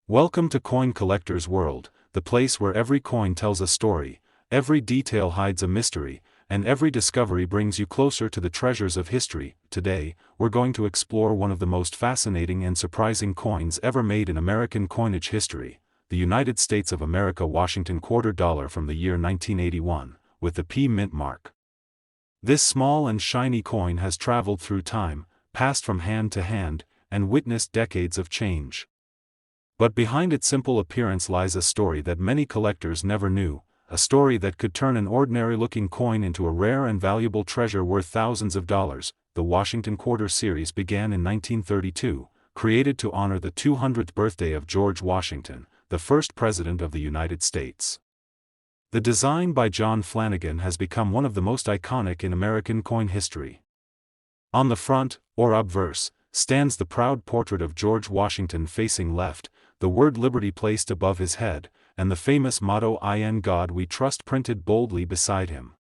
Welcome to Coin Collector's World, the place where every coin tells a story, every detail hides a mystery, and every discovery brings you closer to the treasures of history. Today, we're going to explore one of the most fascinating and surprising coins ever made in American coinage history, the United States of America Washington quarter dollar from the year 1981, with the P mint mark. This small and shiny coin has traveled through time, passed from hand to hand, and witnessed decades of change. But behind its simple appearance lies a story that many collectors never knew, a story that could turn an ordinary-looking coin into a rare and valuable treasure worth thousands of dollars. The Washington Quarter series began in 1932, created to honor the 200th birthday of George Washington, the first President of the United States. The design by John Flanagan has become one of the most iconic in American coin history. On the front, or obverse, stands the proud portrait of George Washington facing left, the word Liberty placed above his head, and the famous motto "In God We Trust" printed boldly beside him.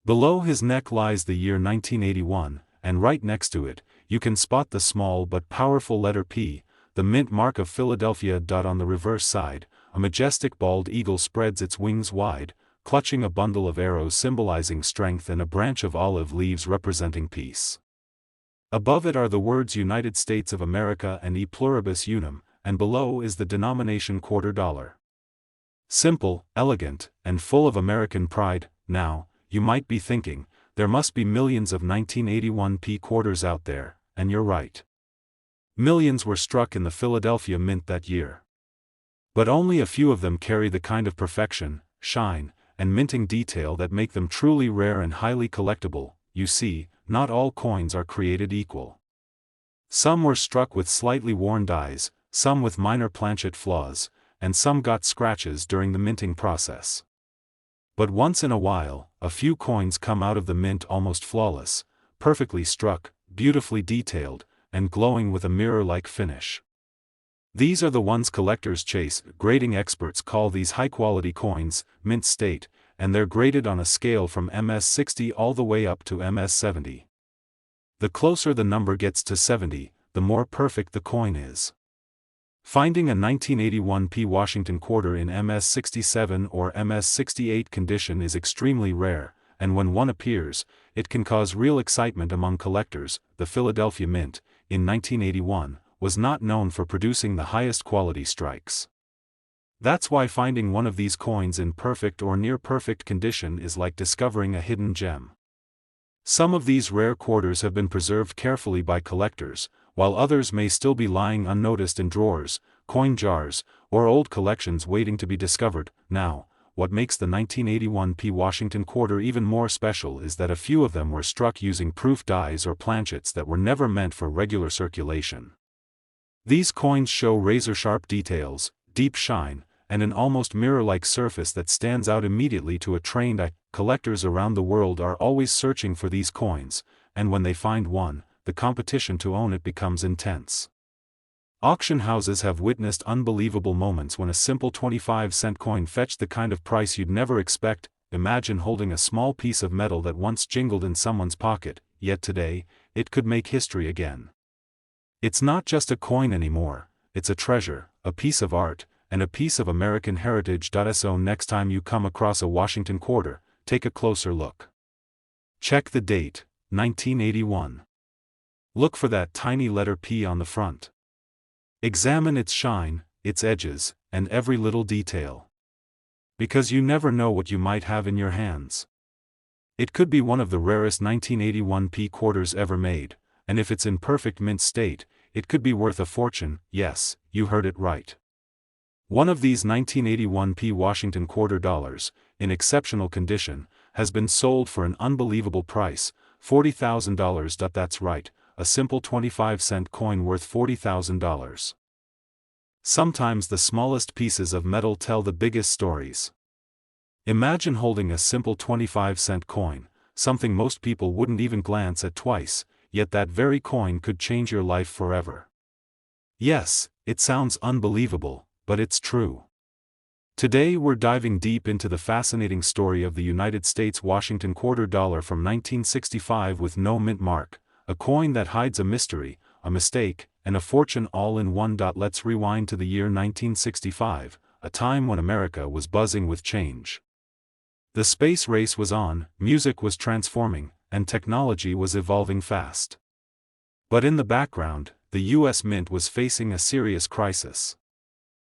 Below his neck lies the year 1981, and right next to it, you can spot the small but powerful letter P, the mint mark of Philadelphia. On the reverse side, a majestic bald eagle spreads its wings wide, clutching a bundle of arrows symbolizing strength and a branch of olive leaves representing peace. Above it are the words United States of America and E pluribus unum, and below is the denomination quarter dollar. Simple, elegant, and full of American pride. Now, you might be thinking, there must be millions of 1981 P quarters out there, and you're right. Millions were struck in the Philadelphia Mint that year. But only a few of them carry the kind of perfection, shine, and minting detail that make them truly rare and highly collectible. You see, not all coins are created equal. Some were struck with slightly worn dies, some with minor planchet flaws, and some got scratches during the minting process. But once in a while, a few coins come out of the mint almost flawless, perfectly struck, beautifully detailed, and glowing with a mirror-like finish. These are the ones collectors chase. Grading experts call these high-quality coins mint state, and they're graded on a scale from MS-60 all the way up to MS-70. The closer the number gets to 70, the more perfect the coin is. Finding a 1981 P Washington quarter in MS-67 or MS-68 condition is extremely rare, and when one appears, it can cause real excitement among collectors. The Philadelphia Mint, in 1981, was not known for producing the highest quality strikes. That's why finding one of these coins in perfect or near-perfect condition is like discovering a hidden gem. Some of these rare quarters have been preserved carefully by collectors, while others may still be lying unnoticed in drawers, coin jars, or old collections waiting to be discovered. Now, what makes the 1981 P Washington quarter even more special is that a few of them were struck using proof dies or planchets that were never meant for regular circulation. These coins show razor-sharp details, deep shine, and an almost mirror-like surface that stands out immediately to a trained eye. Collectors around the world are always searching for these coins, and when they find one, the competition to own it becomes intense. Auction houses have witnessed unbelievable moments when a simple 25-cent coin fetched the kind of price you'd never expect. Imagine holding a small piece of metal that once jingled in someone's pocket, yet today, it could make history again. It's not just a coin anymore, it's a treasure, a piece of art, and a piece of American heritage. So next time you come across a Washington quarter, take a closer look. Check the date, 1981. Look for that tiny letter P on the front. Examine its shine, its edges, and every little detail. Because you never know what you might have in your hands. It could be one of the rarest 1981 P quarters ever made, and if it's in perfect mint state, it could be worth a fortune. Yes, you heard it right. One of these 1981 P Washington quarter dollars, in exceptional condition, has been sold for an unbelievable price, $40,000. That's right, a simple 25-cent coin worth $40,000. Sometimes the smallest pieces of metal tell the biggest stories. Imagine holding a simple 25-cent coin, something most people wouldn't even glance at twice, yet that very coin could change your life forever. Yes, it sounds unbelievable, but it's true. Today we're diving deep into the fascinating story of the United States Washington quarter dollar from 1965 with no mint mark, a coin that hides a mystery, a mistake, and a fortune all in one. Let's rewind to the year 1965, a time when America was buzzing with change. The space race was on, music was transforming, and technology was evolving fast. But in the background, the U.S. Mint was facing a serious crisis.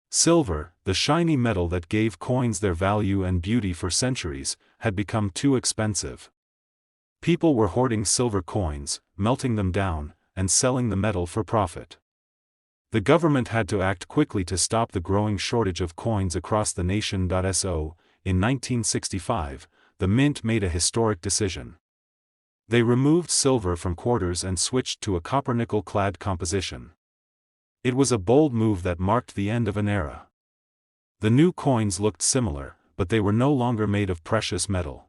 Silver, the shiny metal that gave coins their value and beauty for centuries, had become too expensive. People were hoarding silver coins, melting them down, and selling the metal for profit. The government had to act quickly to stop the growing shortage of coins across the nation. So, in 1965, the Mint made a historic decision. They removed silver from quarters and switched to a copper-nickel-clad composition. It was a bold move that marked the end of an era. The new coins looked similar, but they were no longer made of precious metal.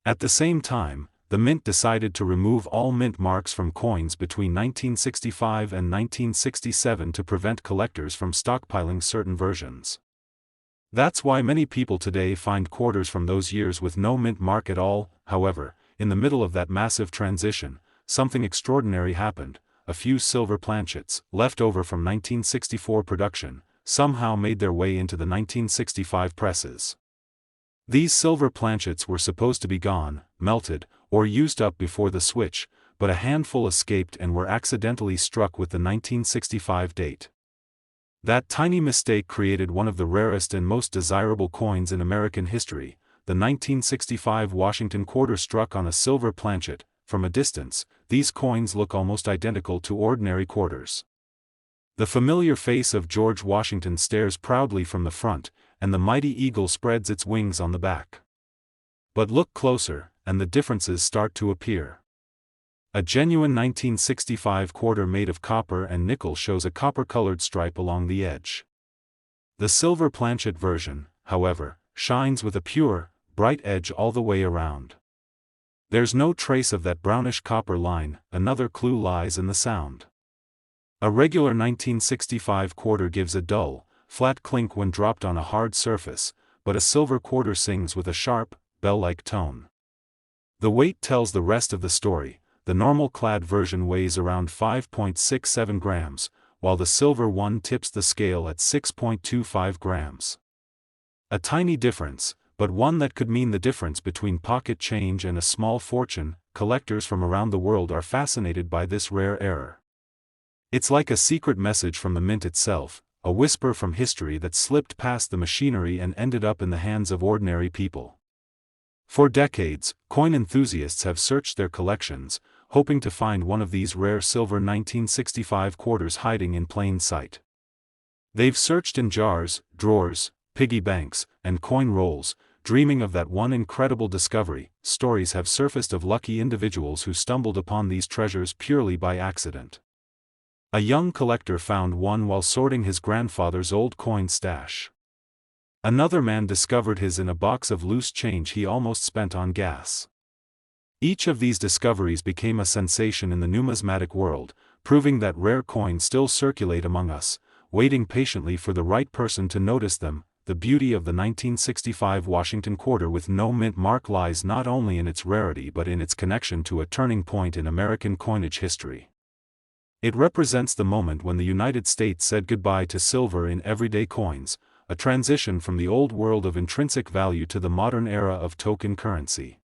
At the same time, the Mint decided to remove all mint marks from coins between 1965 and 1967 to prevent collectors from stockpiling certain versions. That's why many people today find quarters from those years with no mint mark at all. However, in the middle of that massive transition, something extraordinary happened. A few silver planchets, left over from 1964 production, somehow made their way into the 1965 presses. These silver planchets were supposed to be gone, melted, or used up before the switch, but a handful escaped and were accidentally struck with the 1965 date. That tiny mistake created one of the rarest and most desirable coins in American history. The 1965 Washington quarter struck on a silver planchet. From a distance, these coins look almost identical to ordinary quarters. The familiar face of George Washington stares proudly from the front, and the mighty eagle spreads its wings on the back. But look closer, and the differences start to appear. A genuine 1965 quarter made of copper and nickel shows a copper-colored stripe along the edge. The silver planchet version, however, shines with a pure, bright edge all the way around. There's no trace of that brownish copper line. Another clue lies in the sound. A regular 1965 quarter gives a dull, flat clink when dropped on a hard surface, but a silver quarter sings with a sharp, bell-like tone. The weight tells the rest of the story. The normal clad version weighs around 5.67 grams, while the silver one tips the scale at 6.25 grams. A tiny difference, but one that could mean the difference between pocket change and a small fortune. Collectors from around the world are fascinated by this rare error. It's like a secret message from the Mint itself, a whisper from history that slipped past the machinery and ended up in the hands of ordinary people. For decades, coin enthusiasts have searched their collections, hoping to find one of these rare silver 1965 quarters hiding in plain sight. They've searched in jars, drawers, piggy banks, and coin rolls, dreaming of that one incredible discovery. Stories have surfaced of lucky individuals who stumbled upon these treasures purely by accident. A young collector found one while sorting his grandfather's old coin stash. Another man discovered his in a box of loose change he almost spent on gas. Each of these discoveries became a sensation in the numismatic world, proving that rare coins still circulate among us, waiting patiently for the right person to notice them. The beauty of the 1965 Washington quarter with no mint mark lies not only in its rarity but in its connection to a turning point in American coinage history. It represents the moment when the United States said goodbye to silver in everyday coins, a transition from the old world of intrinsic value to the modern era of token currency.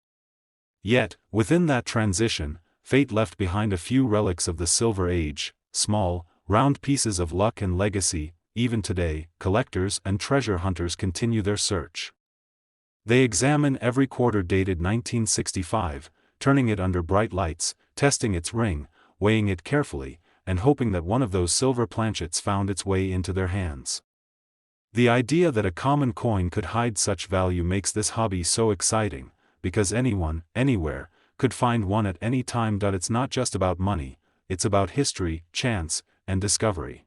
Yet, within that transition, fate left behind a few relics of the Silver Age, small, round pieces of luck and legacy. Even today, collectors and treasure hunters continue their search. They examine every quarter dated 1965, turning it under bright lights, testing its ring, weighing it carefully, and hoping that one of those silver planchets found its way into their hands. The idea that a common coin could hide such value makes this hobby so exciting, because anyone, anywhere, could find one at any time. It's not just about money, it's about history, chance, and discovery.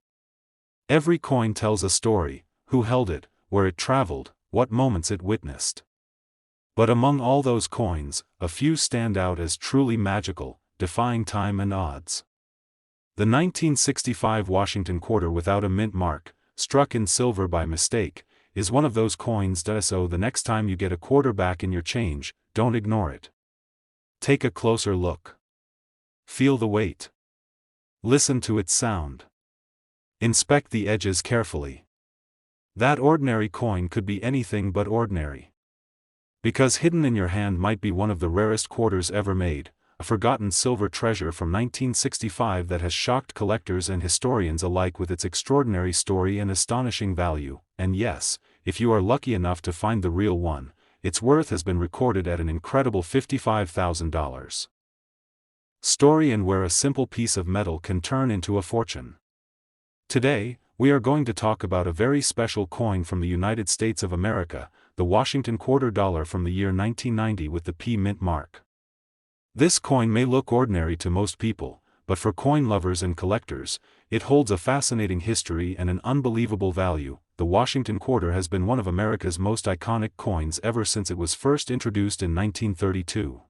Every coin tells a story: who held it, where it traveled, what moments it witnessed. But among all those coins, a few stand out as truly magical, defying time and odds. The 1965 Washington quarter without a mint mark, struck in silver by mistake, is one of those coins. So the next time you get a quarter back in your change, don't ignore it. Take a closer look. Feel the weight. Listen to its sound. Inspect the edges carefully. That ordinary coin could be anything but ordinary. Because hidden in your hand might be one of the rarest quarters ever made, a forgotten silver treasure from 1965 that has shocked collectors and historians alike with its extraordinary story and astonishing value. And yes, if you are lucky enough to find the real one, its worth has been recorded at an incredible $55,000. Story and where a simple piece of metal can turn into a fortune. Today, we are going to talk about a very special coin from the United States of America, the Washington quarter dollar from the year 1990 with the P mint mark. This coin may look ordinary to most people, but for coin lovers and collectors, it holds a fascinating history and an unbelievable value. The Washington quarter has been one of America's most iconic coins ever since it was first introduced in 1932.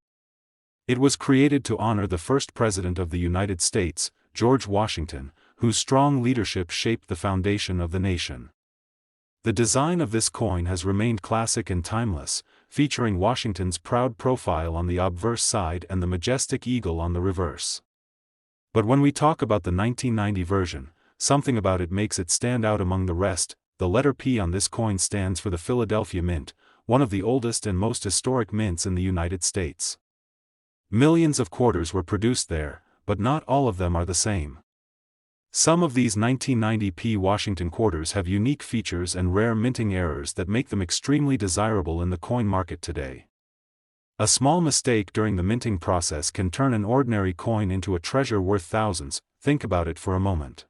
It was created to honor the first president of the United States, George Washington, whose strong leadership shaped the foundation of the nation. The design of this coin has remained classic and timeless, featuring Washington's proud profile on the obverse side and the majestic eagle on the reverse. But when we talk about the 1990 version, something about it makes it stand out among the rest. The letter P on this coin stands for the Philadelphia Mint, one of the oldest and most historic mints in the United States. Millions of quarters were produced there, but not all of them are the same. Some of these 1990 P Washington quarters have unique features and rare minting errors that make them extremely desirable in the coin market today. A small mistake during the minting process can turn an ordinary coin into a treasure worth thousands. Think about it for a moment.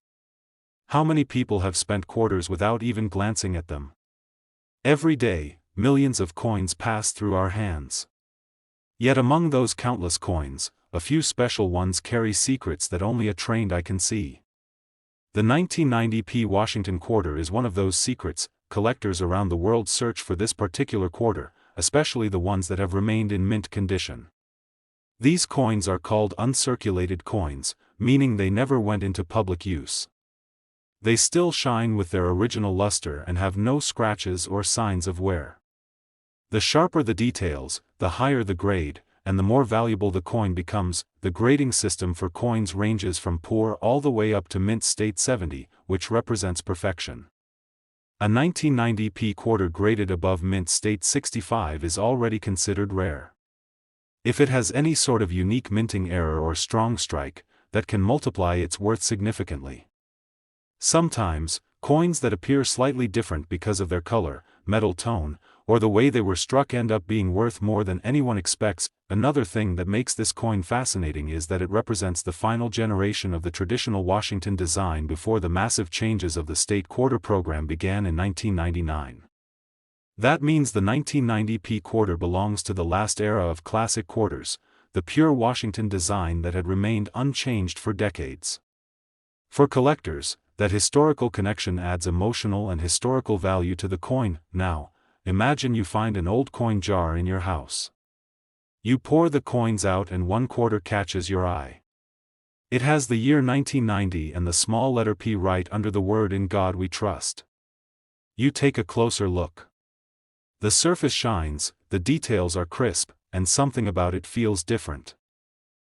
How many people have spent quarters without even glancing at them? Every day, millions of coins pass through our hands. Yet among those countless coins, a few special ones carry secrets that only a trained eye can see. The 1990 P Washington quarter is one of those secrets. Collectors around the world search for this particular quarter, especially the ones that have remained in mint condition. These coins are called uncirculated coins, meaning they never went into public use. They still shine with their original luster and have no scratches or signs of wear. The sharper the details, the higher the grade, and the more valuable the coin becomes. The grading system for coins ranges from poor all the way up to mint state 70, which represents perfection. A 1990 P quarter graded above mint state 65 is already considered rare. If it has any sort of unique minting error or strong strike, that can multiply its worth significantly. Sometimes, coins that appear slightly different because of their color, metal tone, or the way they were struck end up being worth more than anyone expects. Another thing that makes this coin fascinating is that it represents the final generation of the traditional Washington design before the massive changes of the state quarter program began in 1999. That means the 1990 P quarter belongs to the last era of classic quarters, the pure Washington design that had remained unchanged for decades. For collectors, that historical connection adds emotional and historical value to the coin. Now, imagine you find an old coin jar in your house. You pour the coins out and one quarter catches your eye. It has the year 1990 and the small letter P right under the word "In God We Trust." You take a closer look. The surface shines, the details are crisp, and something about it feels different.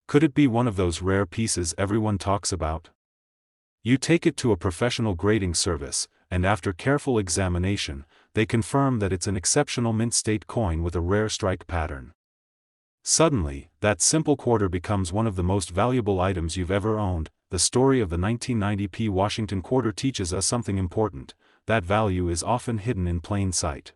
Could it be one of those rare pieces everyone talks about? You take it to a professional grading service, and after careful examination, they confirm that it's an exceptional mint state coin with a rare strike pattern. Suddenly, that simple quarter becomes one of the most valuable items you've ever owned. The story of the 1990 P Washington quarter teaches us something important: that value is often hidden in plain sight.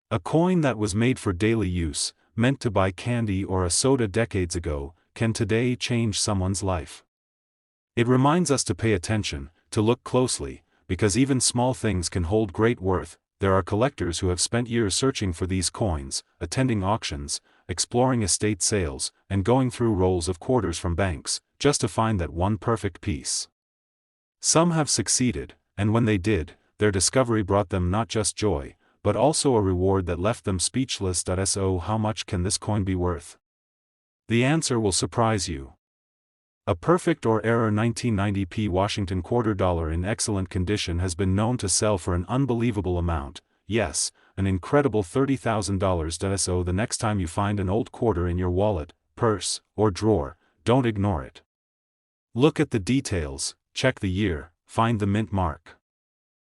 A coin that was made for daily use, meant to buy candy or a soda decades ago, can today change someone's life. It reminds us to pay attention, to look closely, because even small things can hold great worth. There are collectors who have spent years searching for these coins, attending auctions, exploring estate sales, and going through rolls of quarters from banks, just to find that one perfect piece. Some have succeeded, and when they did, their discovery brought them not just joy, but also a reward that left them speechless. So how much can this coin be worth? The answer will surprise you. A perfect or error 1990 P Washington quarter dollar in excellent condition has been known to sell for an unbelievable amount. Yes, an incredible $30,000. So the next time you find an old quarter in your wallet, purse, or drawer, don't ignore it. Look at the details, check the year, find the mint mark.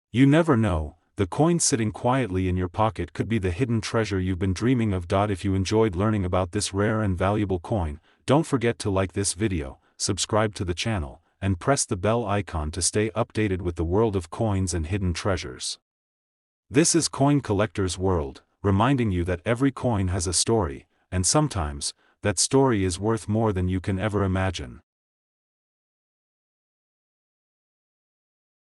You never know, the coin sitting quietly in your pocket could be the hidden treasure you've been dreaming of. If you enjoyed learning about this rare and valuable coin, don't forget to like this video, subscribe to the channel, and press the bell icon to stay updated with the world of coins and hidden treasures. This is Coin Collector's World, reminding you that every coin has a story, and sometimes, that story is worth more than you can ever imagine.